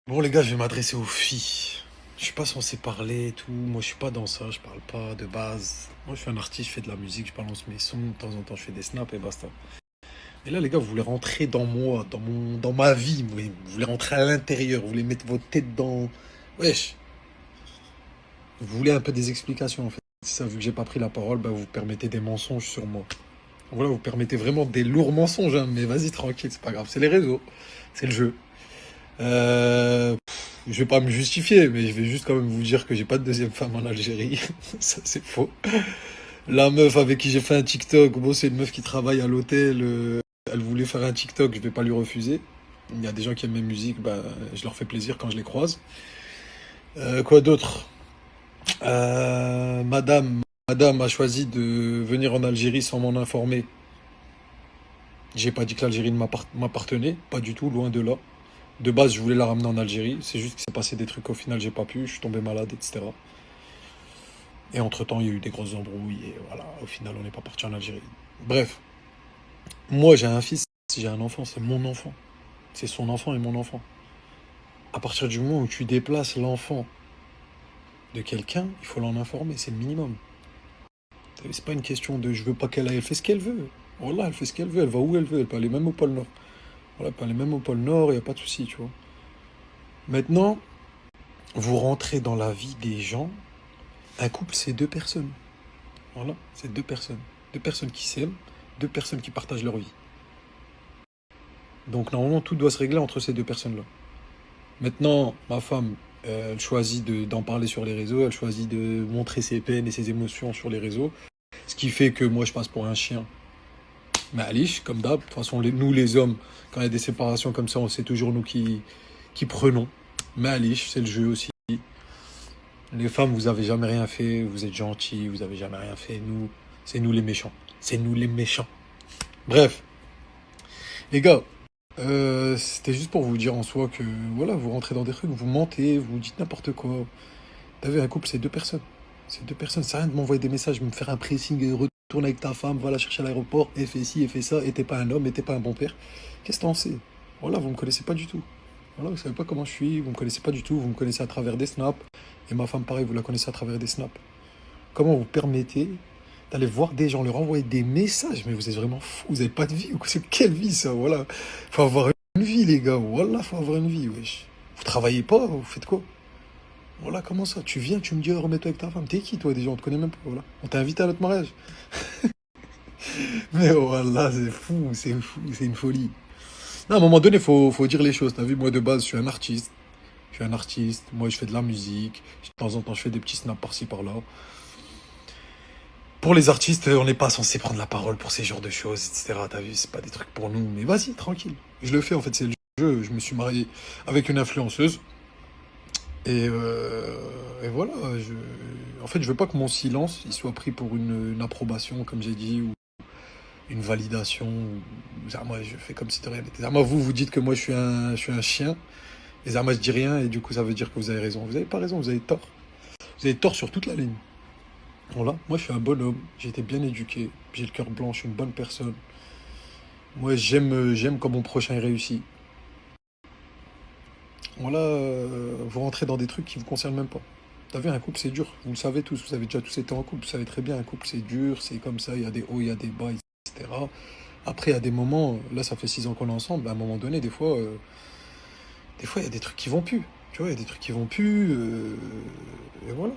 Bon les gars, je vais m'adresser aux filles. Je suis pas censé parler et tout. Moi, je suis pas dans ça. Je parle pas de base. Moi, je suis un artiste. Je fais de la musique. Je balance mes sons. De temps en temps, je fais des snaps et basta. Et là, les gars, vous voulez rentrer dans moi, dans ma vie. Vous voulez rentrer à l'intérieur. Vous voulez mettre votre tête dans. Wesh. Vous voulez un peu des explications en fait. Si ça, vu que j'ai pas pris la parole, bah, vous permettez des mensonges sur moi. Voilà, vous permettez vraiment des lourds mensonges. Hein. Mais vas-y, tranquille, c'est pas grave. C'est les réseaux. C'est le jeu. Je vais pas me justifier, mais je vais juste quand même vous dire que j'ai pas de deuxième femme en Algérie. Ça, c'est faux. La meuf avec qui j'ai fait un TikTok, bon, c'est une meuf qui travaille à l'hôtel. Elle voulait faire un TikTok, je vais pas lui refuser. Il y a des gens qui aiment mes musiques, bah, je leur fais plaisir quand je les croise. Quoi d'autre? Madame a choisi de venir en Algérie sans m'en informer. J'ai pas dit que l'Algérie ne m'appartenait, pas du tout, loin de là. De base, je voulais la ramener en Algérie. C'est juste qu'il s'est passé des trucs. Au final, j'ai pas pu. Je suis tombé malade, etc. Et entre-temps, il y a eu des grosses embrouilles. Et voilà, au final, on n'est pas parti en Algérie. Bref, moi, j'ai un fils. Si j'ai un enfant, c'est mon enfant. C'est son enfant et mon enfant. À partir du moment où tu déplaces l'enfant de quelqu'un, il faut l'en informer. C'est le minimum. C'est pas une question de je veux pas qu'elle aille. Elle fait ce qu'elle veut. Voilà, elle fait ce qu'elle veut. Elle va où elle veut. Elle peut aller même au pôle Nord. Voilà, elle peut aller même au pôle Nord. Il n'y a pas de souci, tu vois. Maintenant, vous rentrez dans la vie des gens. Un couple, c'est deux personnes. Voilà, c'est deux personnes. Deux personnes qui s'aiment, deux personnes qui partagent leur vie. Donc normalement, tout doit se régler entre ces deux personnes-là. Maintenant, ma femme, elle choisit d'en parler sur les réseaux, elle choisit de montrer ses peines et ses émotions sur les réseaux. Ce qui fait que moi, je passe pour un chien. Mais Alice, comme d'hab, de toute façon, nous les hommes, quand il y a des séparations comme ça, on sait toujours nous qui prenons. Mais Alice, c'est le jeu aussi. Les femmes, vous avez jamais rien fait, vous êtes gentils, vous avez jamais rien fait. Nous, c'est nous les méchants. C'est nous les méchants. Bref, les gars, c'était juste pour vous dire en soi que voilà, vous rentrez dans des trucs, vous mentez, vous dites n'importe quoi. T'as vu, un couple, c'est deux personnes. C'est deux personnes. C'est rien de m'envoyer des messages, me faire un pressing, retourne avec ta femme, va la chercher à l'aéroport, et fais ci, et fais ça, et t'es pas un homme, et t'es pas un bon père. Qu'est-ce que t'en sais? Voilà, vous me connaissez pas du tout. Voilà, vous savez pas comment je suis, vous me connaissez pas du tout, vous me connaissez à travers des snaps, et ma femme, pareil, vous la connaissez à travers des snaps. Comment vous permettez d'aller voir des gens, leur envoyer des messages? Mais vous êtes vraiment fous, vous avez pas de vie ou quoi? C'est quelle vie ça? Voilà. Faut avoir une vie, les gars. Voilà, faut avoir une vie, wesh. Vous travaillez pas, vous faites quoi? Voilà, comment ça? Tu viens, tu me dis, oh, remets-toi avec ta femme. T'es qui, toi, déjà? On te connaît même pas, voilà. On t'a invité à notre mariage. Mais voilà, c'est fou, c'est une folie. Non, à un moment donné, faut dire les choses. T'as vu, moi, de base, je suis un artiste. Je suis un artiste. Moi, je fais de la musique. De temps en temps, je fais des petits snaps par-ci, par-là. Pour les artistes, on n'est pas censé prendre la parole pour ces genres de choses, etc. T'as vu, c'est pas des trucs pour nous. Mais vas-y, tranquille. Je le fais, en fait, c'est le jeu. Je me suis marié avec une influenceuse. Et voilà. En fait, je veux pas que mon silence il soit pris pour une approbation, comme j'ai dit, ou une validation. Moi, je fais comme si de rien n'était. Moi, vous dites que moi, je suis un chien. Et moi, je dis rien. Et du coup, ça veut dire que vous avez raison. Vous avez pas raison, vous avez tort. Vous avez tort sur toute la ligne. Voilà, moi je suis un bonhomme, j'ai été bien éduqué, j'ai le cœur blanc, je suis une bonne personne. Moi j'aime quand mon prochain est réussi. Voilà, vous rentrez dans des trucs qui vous concernent même pas. T'as vu, un couple c'est dur, vous le savez tous, vous avez déjà tous été en couple, vous savez très bien, un couple c'est dur, c'est comme ça, il y a des hauts, il y a des bas, etc. Après, il y a des moments, là ça fait 6 ans qu'on est ensemble, à un moment donné, des fois il y a des trucs qui vont plus. Tu vois, il y a des trucs qui vont plus, et voilà.